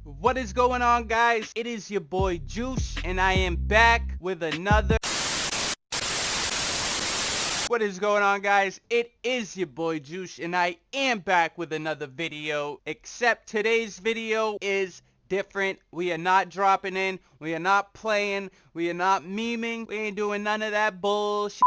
What is going on, guys? It is your boy Juice, and I am back with another... What is going on, guys? It is your boy Juice, and I am back with another video, except today's video is different. We are not dropping in, we are not playing, we are not memeing, we ain't doing none of that bullshit,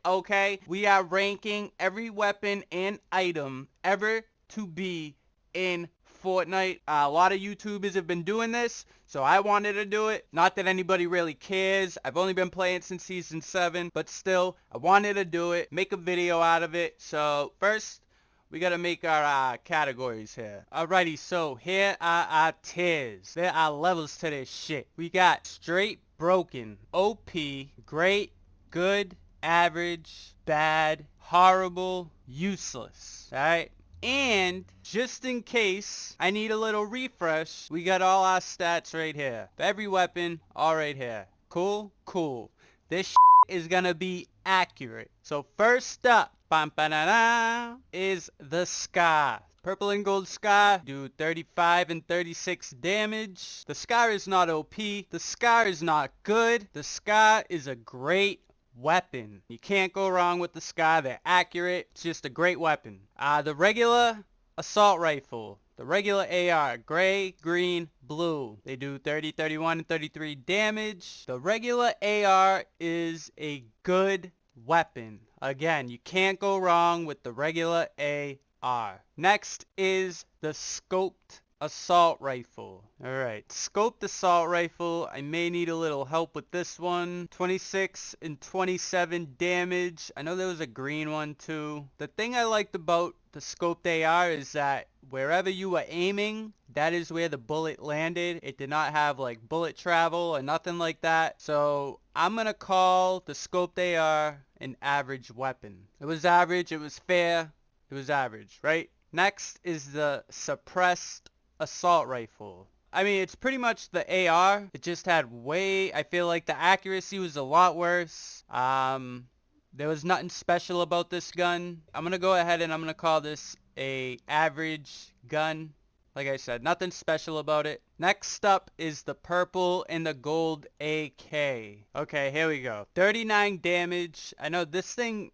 okay? We are ranking every weapon and item ever to be in Fortnite. A lot of YouTubers have been doing this, so I wanted to do it. Not that anybody really cares. I've only been playing since Season 7, but still, I wanted to do it, make a video out of it. So, first, we gotta make our categories here. Alrighty, so here are our tiers. There are levels to this shit. We got straight broken, OP, great, good, average, bad, horrible, useless. Alright? And just in case I need a little refresh, we got all our stats right here. For every weapon, all right here. Cool? Cool. This is gonna be accurate. So first up, is the Scar. Purple and gold Scar do 35 and 36 damage. The Scar is not OP. The Scar is not good. The Scar is a great weapon. You can't go wrong with the Scar. They're accurate. It's just a great weapon. The regular assault rifle. The regular AR. Gray, green, blue. They do 30, 31, and 33 damage. The regular AR is a good weapon. Again, you can't go wrong with the regular AR. Next is the scoped assault rifle. Alright, scoped assault rifle. I may need a little help with this one. 26 and 27 damage. I know there was a green one too. The thing I liked about the scoped AR is that wherever you were aiming, that is where the bullet landed. It did not have like bullet travel or nothing like that. So I'm gonna call the scoped AR an average weapon. It was average, it was fair, it was average, right? Next is the suppressed assault rifle. I mean, it's pretty much the AR. It just had I feel like the accuracy was a lot worse. There was nothing special about this gun. I'm gonna go ahead and I'm gonna call this a average gun. Like I said, nothing special about it. Next up is the purple and the gold AK. Okay, here we go. 39 damage. I know this thing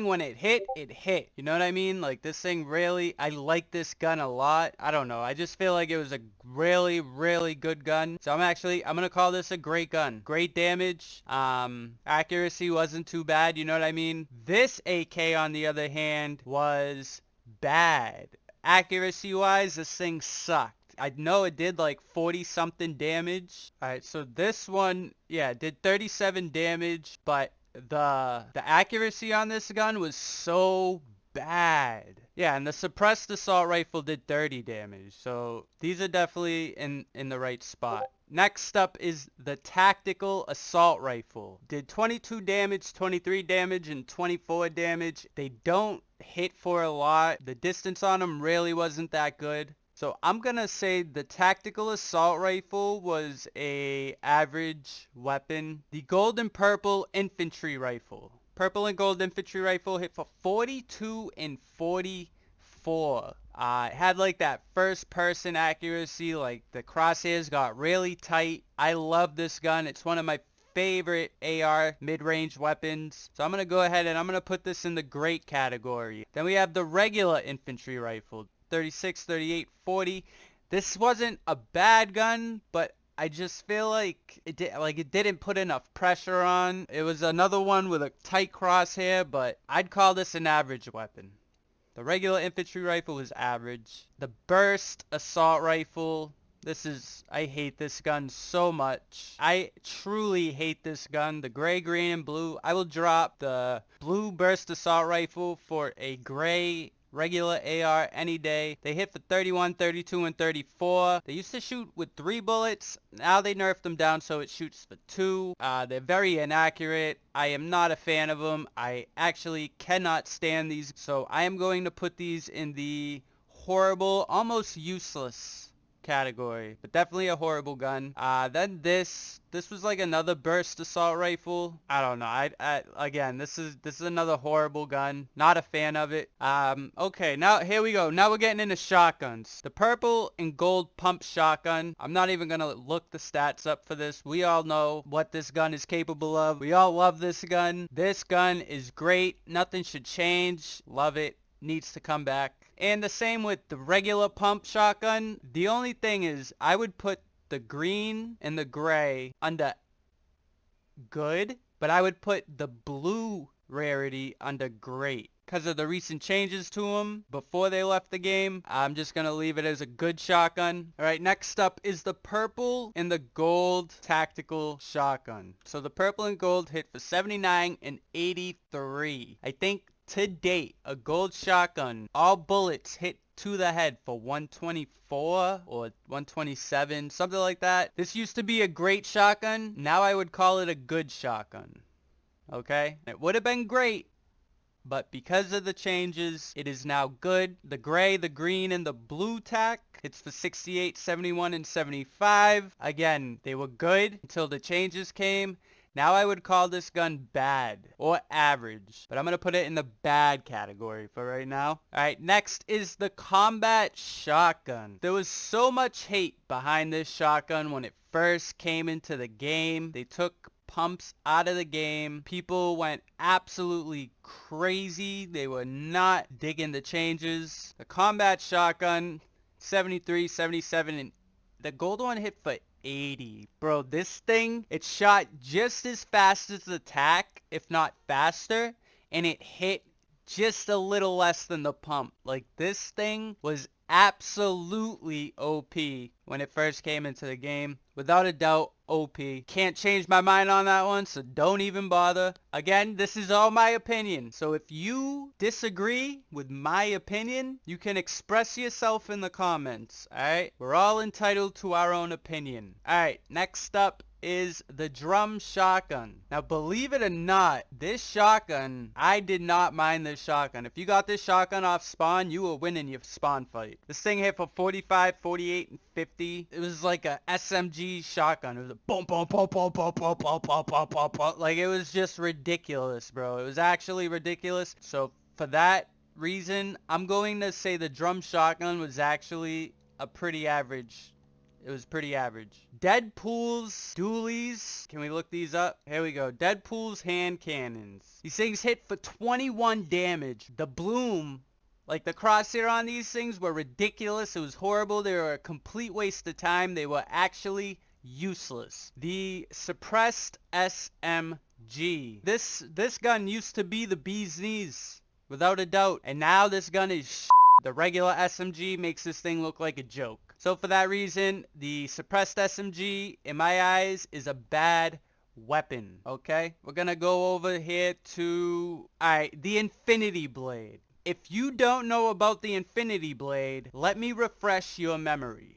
when it hit, it hit. You know what I mean? Like this thing really, I like this gun a lot. I don't know. I just feel like it was a really, really good gun. So I'm gonna call this a great gun. Great damage. Accuracy wasn't too bad. You know what I mean? This AK on the other hand was bad. Accuracy wise, this thing sucked. I know it did like 40 something damage. Alright, so this one, yeah, did 37 damage, but the accuracy on this gun was so bad. Yeah, and the suppressed assault rifle did 30 damage. So these are definitely in the right spot. Next up is the tactical assault rifle. Did 22 damage, 23 damage, and 24 damage. They don't hit for a lot. The distance on them really wasn't that good. So I'm gonna say the tactical assault rifle was a average weapon. The gold and purple infantry rifle. Purple and gold infantry rifle hit for 42 and 44. It had like that first person accuracy, like the crosshairs got really tight. I love this gun. It's one of my favorite AR mid-range weapons. So I'm going to go ahead and I'm going to put this in the great category. Then we have the regular infantry rifle. 36, 38, 40. This wasn't a bad gun, but I just feel like it didn't put enough pressure on. It was another one with a tight crosshair, but I'd call this an average weapon. The regular infantry rifle was average. The burst assault rifle, I hate this gun so much. I truly hate this gun. The gray, green, and blue. I will drop the blue burst assault rifle for a gray regular AR any day. They hit for 31, 32, and 34. They used to shoot with 3 bullets. Now they nerfed them down so it shoots for 2. They're very inaccurate. I am not a fan of them. I actually cannot stand these. So I am going to put these in the horrible, almost useless category, but definitely a horrible gun. Then this was like another burst assault rifle. I don't know. Again, this is another horrible gun. Not a fan of it. Okay, now here we go. Now we're getting into shotguns. The purple and gold pump shotgun. I'm not even gonna look the stats up for this. We all know what this gun is capable of. We all love this gun. This gun is great. Nothing should change. Love it. Needs to come back. And the same with the regular pump shotgun. The only thing is I would put the green and the gray under good, but I would put the blue rarity under great because of the recent changes to them before they left the game. I'm just going to leave it as a good shotgun. All right, next up is the purple and the gold tactical shotgun. So the purple and gold hit for 79 and 83. I think to date, a gold shotgun, all bullets hit to the head for 124 or 127, something like that. This used to be a great shotgun. Now I would call it a good shotgun. Okay? It would have been great, but because of the changes, it is now good. The gray, the green, and the blue tack hits for 68, 71, and 75. Again, they were good until the changes came. Now I would call this gun bad or average, but I'm going to put it in the bad category for right now. Alright, next is the combat shotgun. There was so much hate behind this shotgun when it first came into the game. They took pumps out of the game. People went absolutely crazy. They were not digging the changes. The combat shotgun, 73, 77, and the gold one hit for 80. Bro, this thing, it shot just as fast as the tack, if not faster, and it hit just a little less than the pump. Like, this thing was absolutely OP when it first came into the game. Without a doubt, OP. Can't change my mind on that one, so don't even bother. Again, this is all my opinion. So if you disagree with my opinion, you can express yourself in the comments, alright? We're all entitled to our own opinion. Alright, next up is the drum shotgun. Now, believe it or not, this shotgun, I did not mind this shotgun. If you got this shotgun off spawn, you were winning your spawn fight. This thing hit for 45, 48, and 50. It was like a SMG shotgun. It was a boom, boom, boom, boom, boom, boom, boom, boom, boom, boom, boom. Like, it was just ridiculous, bro. It was actually ridiculous. So, for that reason, I'm going to say the drum shotgun was actually a pretty average. It was pretty average. Deadpool's dualies. Can we look these up? Here we go. Deadpool's hand cannons. These things hit for 21 damage. The bloom, like the crosshair on these things, were ridiculous. It was horrible. They were a complete waste of time. They were actually useless. The suppressed SMG. This gun used to be the bee's knees, without a doubt. And now this gun is The regular SMG makes this thing look like a joke. So for that reason, the suppressed SMG, in my eyes, is a bad weapon, okay? We're gonna go over here to, alright, the Infinity Blade. If you don't know about the Infinity Blade, let me refresh your memory.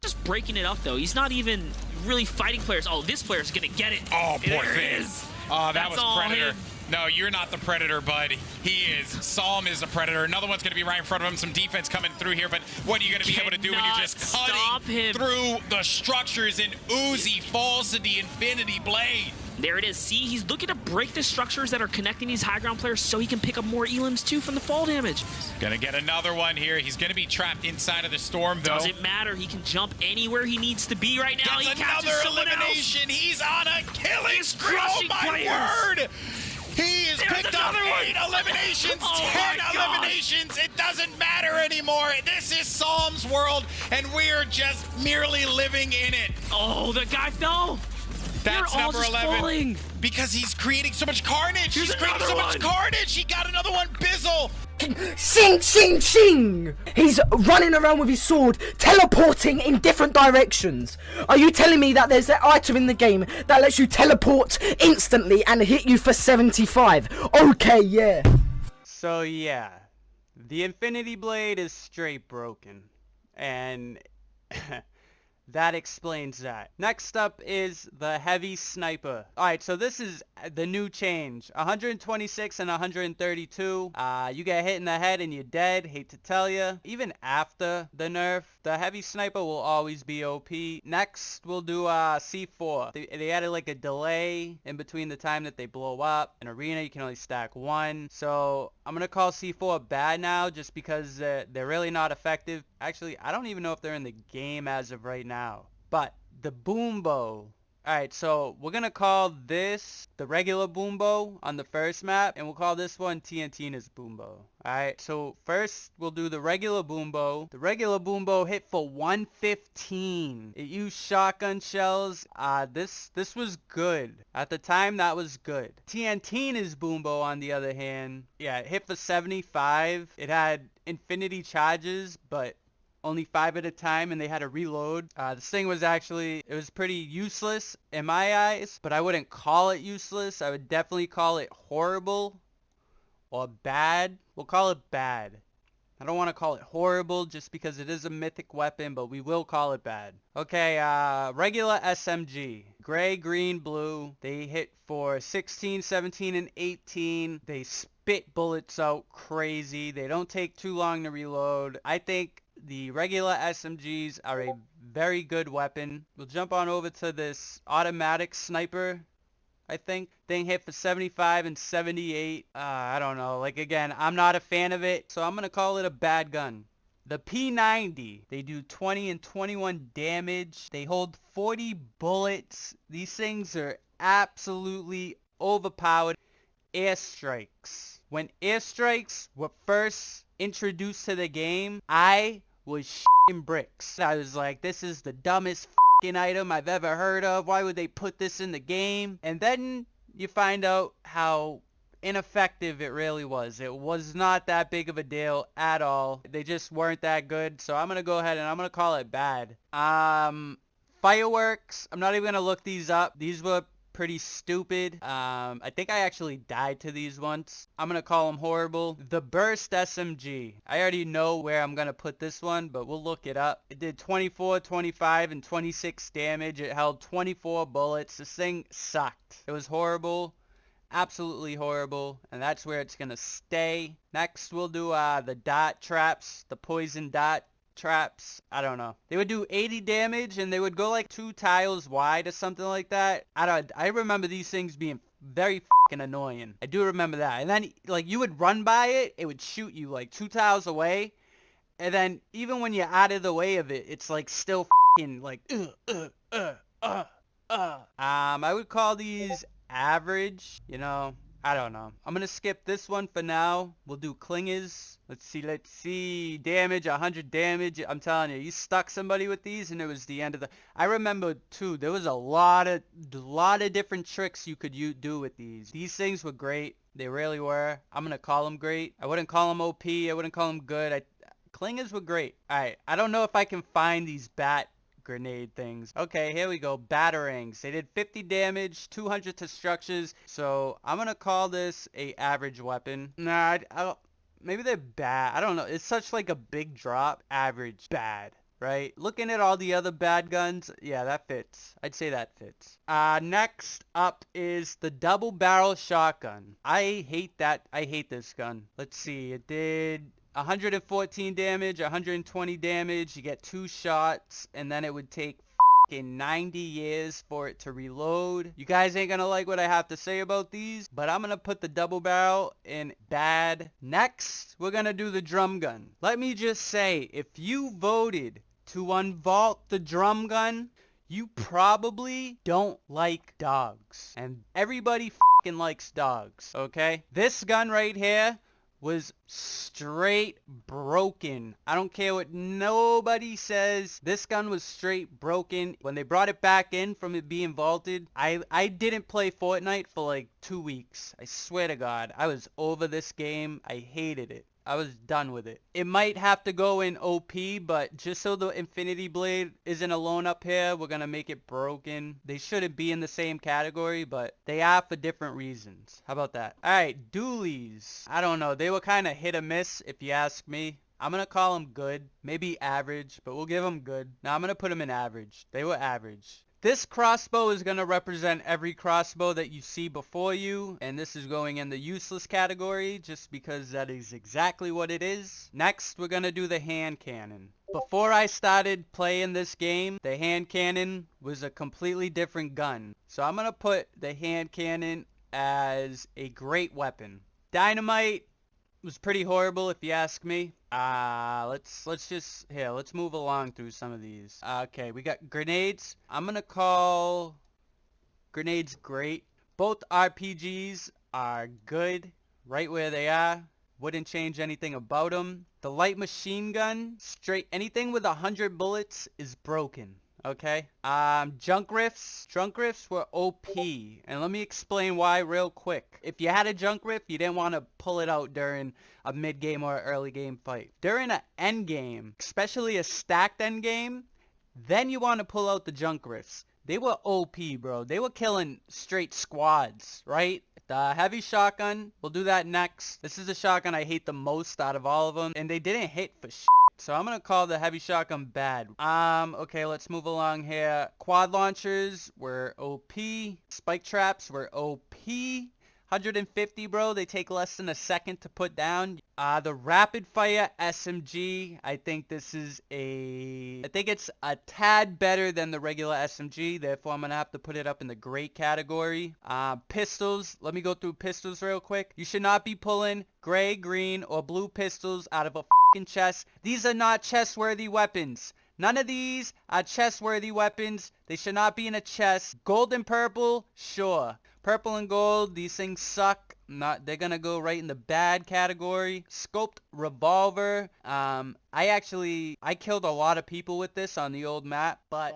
Just breaking it up, though. He's not even really fighting players. Oh, this player's gonna get it. Oh, poor there thing. it is. Oh, that That's was Predator. him. No, you're not the Predator, bud. He is. Psalm is the Predator. Another one's going to be right in front of him. Some defense coming through here, but what are you going to be able to do when you're just cutting through the structures and Uzi falls to the Infinity Blade? There it is. See, he's looking to break the structures that are connecting these high ground players so he can pick up more elims, too, from the fall damage. Gonna get another one here. He's gonna be trapped inside of the storm, though. Doesn't matter. He can jump anywhere he needs to be right now. Gets he catches another elimination. Else. He's on a killing spree. Oh, my players. word. He has picked up 8 eliminations, 10 eliminations. It doesn't matter anymore. This is Psalm's world, and we're just merely living in it. Oh, the guy, no. That's number 11. Falling. Because he's creating so much carnage. He's creating so much carnage. He got another one, Bizzle. Sing, sing, sing! He's running around with his sword, teleporting in different directions. Are you telling me that there's that item in the game that lets you teleport instantly and hit you for 75? Okay, yeah. So yeah, the Infinity Blade is straight broken. And that explains that. Next up is the heavy sniper. Alright, so this is the new change. 126 and 132. You get hit in the head and you're dead. Hate to tell you. Even after the nerf, the heavy sniper will always be OP. Next, we'll do C4. They added like a delay in between the time that they blow up. In arena, you can only stack one. So I'm gonna call C4 bad now just because they're really not effective. Actually, I don't even know if they're in the game as of right now. But the boom bow. Alright, so we're gonna call this the regular boom bow on the first map, and we'll call this one TNTINA'S boom bow. Alright, so first we'll do the regular boom bow. The regular boom bow hit for 115. It used shotgun shells. This was good. At the time, that was good. TNTINA'S boom bow, on the other hand, yeah, it hit for 75. It had infinity charges, but only 5 at a time, and they had to reload. This thing was actually, it was pretty useless in my eyes, but I wouldn't call it useless. I would definitely call it horrible or bad. We'll call it bad. I don't want to call it horrible just because it is a mythic weapon, but we will call it bad. Okay, regular SMG. Gray, green, blue. They hit for 16, 17, and 18. They spit bullets out crazy. They don't take too long to reload. I think the regular SMGs are a very good weapon. We'll jump on over to this automatic sniper. I think thing hit for 75 and 78. I don't know. Like, again, I'm not a fan of it, so I'm gonna call it a bad gun. The P90, they do 20 and 21 damage. They hold 40 bullets. These things are absolutely overpowered. Airstrikes. When airstrikes were first introduced to the game, I was shitting bricks. I was like, this is the dumbest item I've ever heard of. Why would they put this in the game? And then you find out how ineffective it really was. It was not that big of a deal at all. They just weren't that good. So I'm gonna go ahead and I'm gonna call it bad. Fireworks. I'm not even gonna look these up. These were pretty stupid. I think I actually died to these once. I'm gonna call them horrible. The burst SMG. I already know where I'm gonna put this one, but we'll look it up. It did 24, 25, and 26 damage. It held 24 bullets. This thing sucked. It was horrible. Absolutely horrible. And that's where it's gonna stay. Next, we'll do the dot traps. The poison dot traps. I don't know. They would do 80 damage and they would go like 2 tiles wide or something like that. I remember these things being very fucking annoying. I do remember that. And then like you would run by it, it would shoot you like 2 tiles away. And then even when you're out of the way of it, it's like still fucking like I would call these average, you know. I don't know. I'm gonna skip this one for now. We'll do clingers. Let's see. Damage, 100 damage. I'm telling you, you stuck somebody with these and it was the end of the... I remember too, there was a lot of different tricks you could do with these. These things were great. They really were. I'm gonna call them great. I wouldn't call them OP. I wouldn't call them good. Clingers were great. Alright, I don't know if I can find these bat grenade things. Okay, here we go. Batarangs. They did 50 damage, 200 to structures. So I'm gonna call this a average weapon. Nah, maybe they're bad. I don't know. It's such like a big drop. Average, bad, right? Looking at all the other bad guns, yeah, that fits. I'd say that fits. Next up is the double barrel shotgun. I hate that. I hate this gun. Let's see. It did 114 damage, 120 damage. You get 2 shots, and then it would take fucking 90 years for it to reload. You guys ain't gonna like what I have to say about these, but I'm gonna put the double barrel in bad. Next, we're gonna do the drum gun. Let me just say, if you voted to unvault the drum gun, you probably don't like dogs. And everybody fucking likes dogs, okay? This gun right here was straight broken. I don't care what nobody says. This gun was straight broken. When they brought it back in from it being vaulted, I didn't play Fortnite for like 2 weeks. I swear to God. I was over this game. I hated it. I was done with it. It might have to go in OP, but just so the Infinity Blade isn't alone up here, we're gonna make it broken. They shouldn't be in the same category, but they are for different reasons. How about that? Alright, dualies. I don't know. They were kind of hit or miss, if you ask me. I'm gonna call them good, maybe average, but we'll give them good. Now I'm gonna put them in average. They were average. This crossbow is going to represent every crossbow that you see before you, and this is going in the useless category just because that is exactly what it is. Next, we're going to do the hand cannon. Before I started playing this game, the hand cannon was a completely different gun. So I'm going to put the hand cannon as a great weapon. Dynamite was pretty horrible if you ask me. Let's move along through some of these. Okay, we got grenades. I'm gonna call grenades great. Both RPGs are good, right where they are. Wouldn't change anything about them. The light machine gun, straight, anything with 100 bullets is broken. Okay. Junk riffs were OP, and let me explain why real quick. If you had a junk riff, you didn't want to pull it out during a mid game or early game fight. During an end game, especially a stacked end game, then you want to pull out the junk riffs. They were OP, bro. They were killing straight squads, right? The heavy shotgun, we'll do that next. This is the shotgun I hate the most out of all of them, and they didn't hit for shit. So I'm going to call the heavy shotgun bad. Okay, let's move along here. Quad launchers were OP. Spike traps were OP. 150, bro. They take less than a second to put down. The rapid fire SMG, I think it's a tad better than the regular SMG. Therefore, I'm going to have to put it up in the great category. Pistols. Let me go through pistols real quick. You should not be pulling gray, green, or blue pistols out of a fucking chest. These are not chest-worthy weapons. None of these are chest-worthy weapons. They should not be in a chest. Gold and purple, sure. Purple and gold, these things suck. They're gonna go right in the bad category. Scoped revolver. I killed a lot of people with this on the old map, but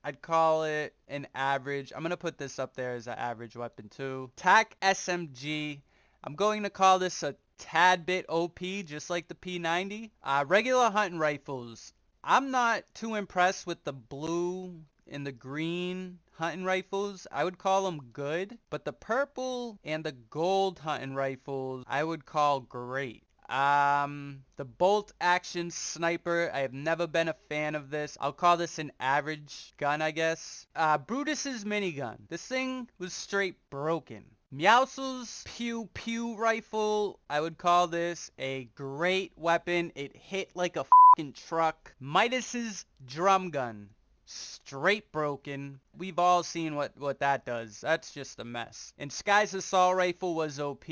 I'd call it an average. I'm gonna put this up there as an average weapon too. TAC SMG. I'm going to call this a tad bit OP, just like the P90. Regular hunting rifles. I'm not too impressed with the blue and the green hunting rifles. I would call them good, but the purple and the gold hunting rifles I would call great. The bolt action sniper, I have never been a fan of this. I'll call this an average gun, I guess. Brutus's minigun. This thing was straight broken. Meows's pew pew rifle, I would call this a great weapon. It hit like a fucking truck. Midas's drum gun, straight broken. We've all seen what that does. That's just a mess. And Sky's assault rifle was OP.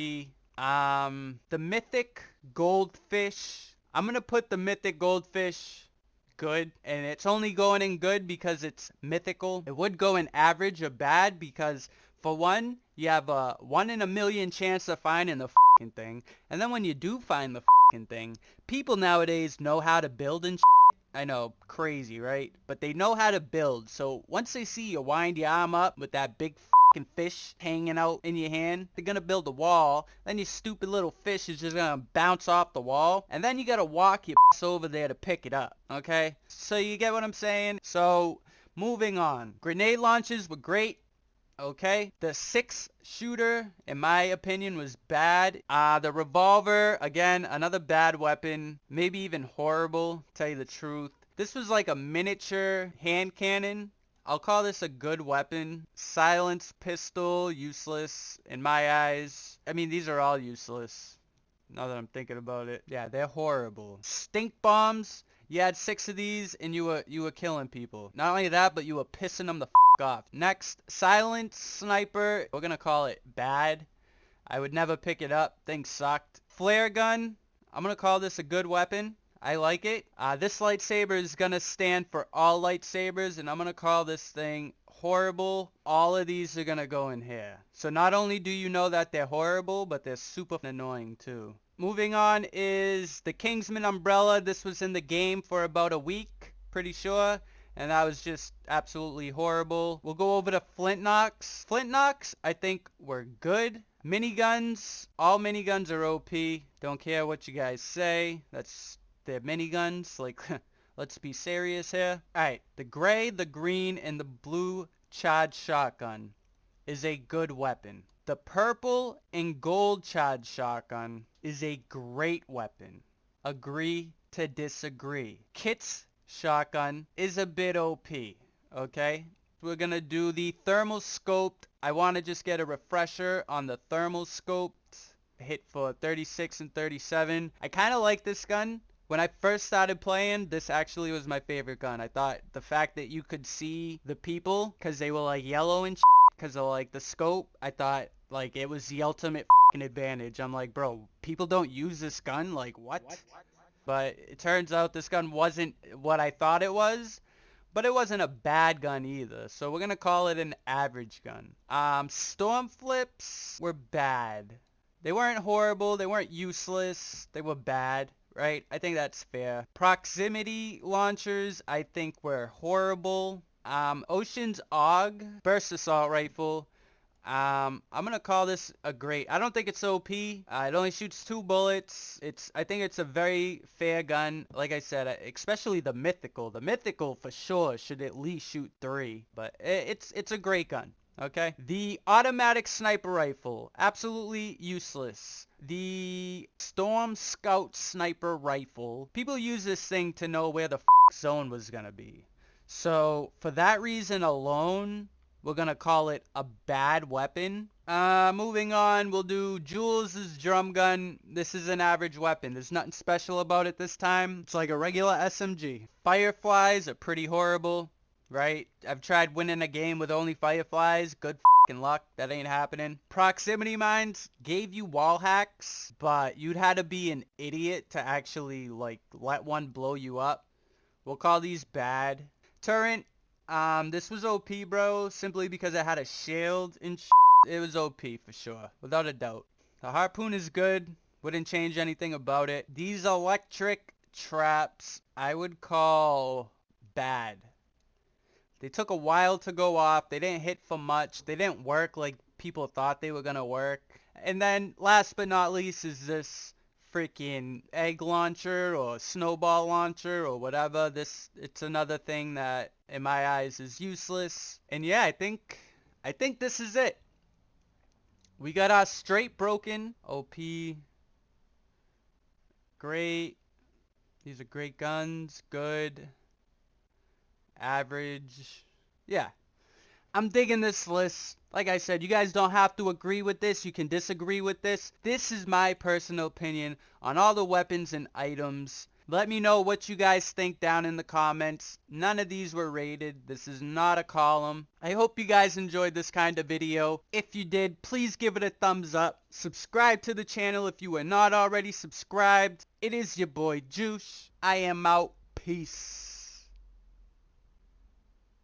The mythic goldfish, I'm gonna put the mythic goldfish good, and it's only going in good because it's mythical. It would go in average or bad because, for one, you have a 1 in a million chance of finding the fucking thing, and then when you do find the fucking thing, people nowadays know how to build and shit. I know, crazy, right? But they know how to build, so once they see you wind your arm up with that big fucking fish hanging out in your hand, they're gonna build a wall, then your stupid little fish is just gonna bounce off the wall, and then you gotta walk your ass over there to pick it up, okay? So you get what I'm saying? So, moving on. Grenade launches were great. Okay, the 6-shooter, in my opinion, was bad. The revolver, again, another bad weapon, maybe even horrible, tell you the truth. This was like a miniature hand cannon. I'll call this a good weapon. Silenced pistol, useless, in my eyes. I mean, these are all useless, now that I'm thinking about it. Yeah, they're horrible. Stink bombs, you had 6 of these, and you were killing people. Not only that, but you were pissing them the off. Next, silent sniper. We're gonna call it bad. I would never pick it up. Thing sucked. Flare gun. I'm gonna call this a good weapon. I like it. This lightsaber is gonna stand for all lightsabers, and I'm gonna call this thing horrible. All of these are gonna go in here. So not only do you know that they're horrible, but they're super annoying too. Moving on is the Kingsman umbrella. This was in the game for about a week, pretty sure. And that was just absolutely horrible. We'll go over to Flintknocks. Flintknocks, I think, were good. Miniguns, all miniguns are OP. Don't care what you guys say. They're miniguns. Like, let's be serious here. Alright, the gray, the green, and the blue charged shotgun is a good weapon. The purple and gold charged shotgun is a great weapon. Agree to disagree. Kit's shotgun is a bit OP, okay? We're gonna do the thermal scoped. I want to just get a refresher on the thermal scoped. Hit for 36 and 37. I kind of like this gun. When I first started playing, this actually was my favorite gun. I thought the fact that you could see the people because they were like yellow and because of like the scope, I thought like it was the ultimate advantage. I'm like, bro, people don't use this gun? Like, what? But it turns out this gun wasn't what I thought it was. But it wasn't a bad gun either, so we're gonna call it an average gun. Storm flips were bad. They weren't horrible, they weren't useless, they were bad, right? I think that's fair. Proximity launchers, I think were horrible. Ocean's AUG, burst assault rifle. I'm gonna call this a great. I don't think it's OP. It only shoots 2 bullets. I think it's a very fair gun. Like I said, especially the mythical. The mythical for sure should at least shoot 3. But it's a great gun. Okay. The automatic sniper rifle, absolutely useless. The Storm Scout sniper rifle. People use this thing to know where the zone was gonna be. So for that reason alone, we're going to call it a bad weapon. Moving on, we'll do Jules' drum gun. This is an average weapon. There's nothing special about it this time. It's like a regular SMG. Fireflies are pretty horrible, right? I've tried winning a game with only fireflies. Good f***ing luck. That ain't happening. Proximity mines gave you wall hacks, but you'd had to be an idiot to actually, like, let one blow you up. We'll call these bad. Turret. This was OP, bro, simply because it had a shield and it was OP for sure, without a doubt. The harpoon is good, wouldn't change anything about it. These electric traps, I would call bad. They took a while to go off, they didn't hit for much, they didn't work like people thought they were gonna work. And then, last but not least, is this freaking egg launcher or snowball launcher or whatever. It's another thing that in my eyes is useless. And yeah, I think this is it. We got our straight broken OP. Great. These are great guns. Good. Average. Yeah. I'm digging this list. Like I said, you guys don't have to agree with this. You can disagree with this. This is my personal opinion on all the weapons and items. Let me know what you guys think down in the comments. None of these were rated. This is not a column. I hope you guys enjoyed this kind of video. If you did, please give it a thumbs up. Subscribe to the channel if you are not already subscribed. It is your boy Juice. I am out. Peace.